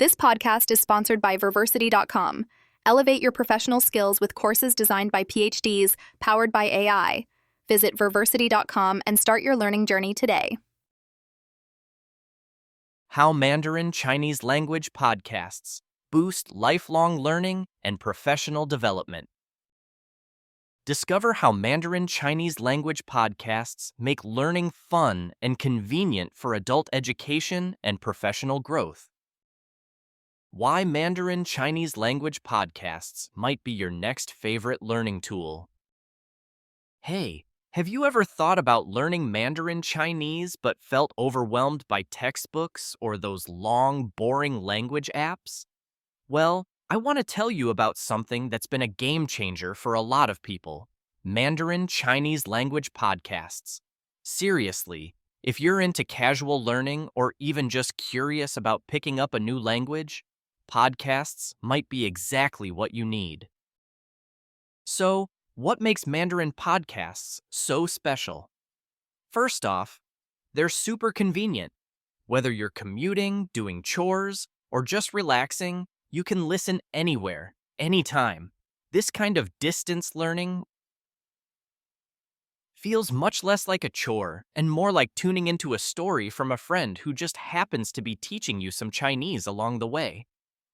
This podcast is sponsored by Verversity.com. Elevate your professional skills with courses designed by PhDs, powered by AI. Visit Verversity.com and start your learning journey today. How Mandarin Chinese language podcasts boost lifelong learning and professional development. Discover how Mandarin Chinese language podcasts make learning fun and convenient for adult education and professional growth. Why Mandarin Chinese language podcasts might be your next favorite learning tool. Hey, have you ever thought about learning Mandarin Chinese but felt overwhelmed by textbooks or those long, boring language apps? Well, I want to tell you about something that's been a game changer for a lot of people: Mandarin Chinese language podcasts. Seriously, if you're into casual learning or even just curious about picking up a new language, podcasts might be exactly what you need. So, what makes Mandarin podcasts so special? First off, they're super convenient. Whether you're commuting, doing chores, or just relaxing, you can listen anywhere, anytime. This kind of distance learning feels much less like a chore and more like tuning into a story from a friend who just happens to be teaching you some Chinese along the way.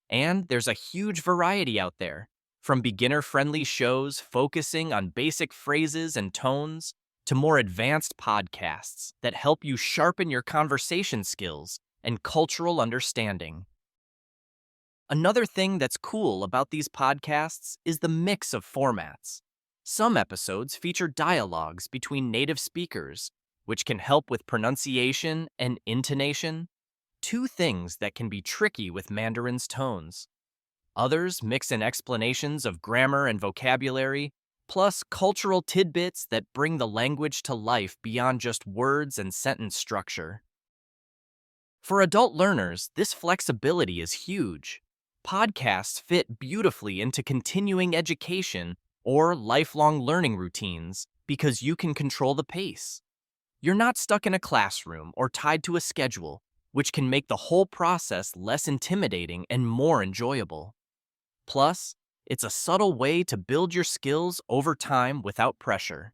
And there's a huge variety out there, from beginner-friendly shows focusing on basic phrases and tones to more advanced podcasts that help you sharpen your conversation skills and cultural understanding. Another thing that's cool about these podcasts is the mix of formats. Some episodes feature dialogues between native speakers, which can help with pronunciation and intonation, two things that can be tricky with Mandarin's tones. Others mix in explanations of grammar and vocabulary, plus cultural tidbits that bring the language to life beyond just words and sentence structure. For adult learners, this flexibility is huge. Podcasts fit beautifully into continuing education or lifelong learning routines because you can control the pace. You're not stuck in a classroom or tied to a schedule, which can make the whole process less intimidating and more enjoyable. Plus, it's a subtle way to build your skills over time without pressure.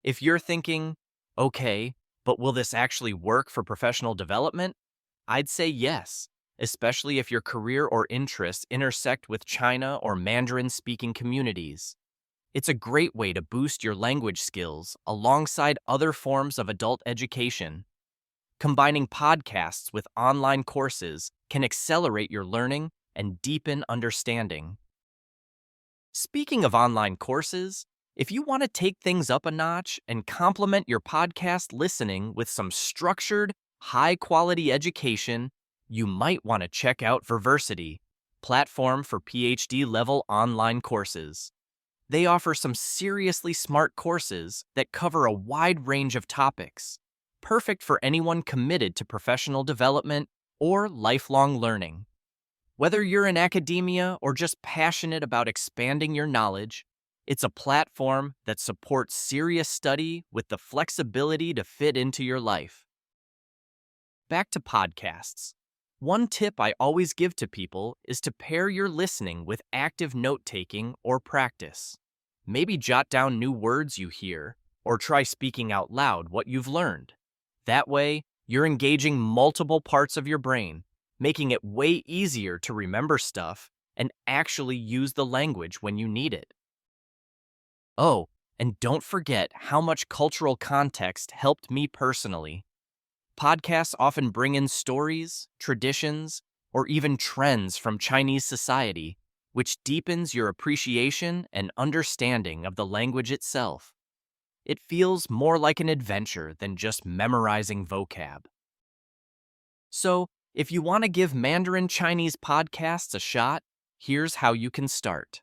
If you're thinking, okay, but will this actually work for professional development? I'd say yes, especially if your career or interests intersect with China or Mandarin-speaking communities. It's a great way to boost your language skills alongside other forms of adult education. Combining podcasts with online courses can accelerate your learning and deepen understanding. Speaking of online courses, if you want to take things up a notch and complement your podcast listening with some structured, high-quality education, you might want to check out Verversity, platform for PhD-level online courses. They offer some seriously smart courses that cover a wide range of topics, perfect for anyone committed to professional development or lifelong learning. Whether you're in academia or just passionate about expanding your knowledge, it's a platform that supports serious study with the flexibility to fit into your life. Back to podcasts. One tip I always give to people is to pair your listening with active note-taking or practice. Maybe jot down new words you hear, or try speaking out loud what you've learned. That way, you're engaging multiple parts of your brain, making it way easier to remember stuff and actually use the language when you need it. Oh, and don't forget how much cultural context helped me personally. Podcasts often bring in stories, traditions, or even trends from Chinese society, which deepens your appreciation and understanding of the language itself. It feels more like an adventure than just memorizing vocab. So, if you want to give Mandarin Chinese podcasts a shot, here's how you can start.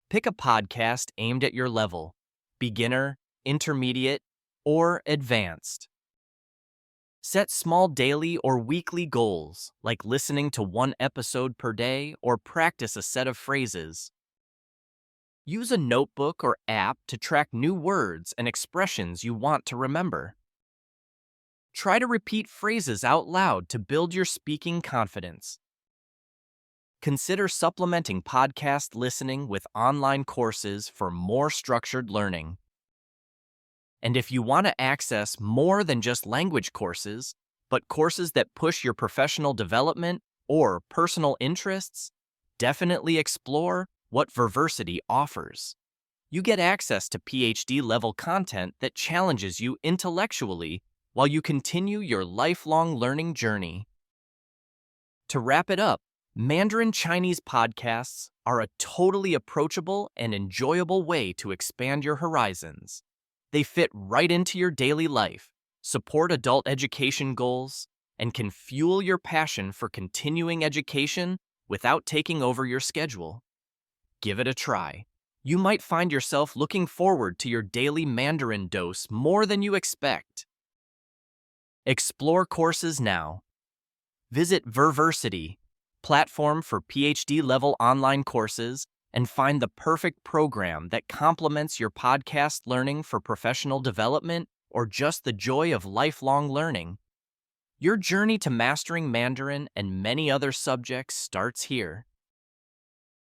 Pick a podcast aimed at your level: beginner, intermediate, or advanced. Set small daily or weekly goals, like listening to one episode per day or practice a set of phrases. Use a notebook or app to track new words and expressions you want to remember. Try to repeat phrases out loud to build your speaking confidence. Consider supplementing podcast listening with online courses for more structured learning. And if you want to access more than just language courses, but courses that push your professional development or personal interests, definitely explore what Verversity offers. You get access to PhD-level content that challenges you intellectually while you continue your lifelong learning journey. To wrap it up, Mandarin Chinese podcasts are a totally approachable and enjoyable way to expand your horizons. They fit right into your daily life, support adult education goals, and can fuel your passion for continuing education without taking over your schedule. Give it a try. You might find yourself looking forward to your daily Mandarin dose more than you expect. Explore courses now. Visit Verversity, platform for PhD-level online courses, and find the perfect program that complements your podcast learning for professional development or just the joy of lifelong learning. Your journey to mastering Mandarin and many other subjects starts here.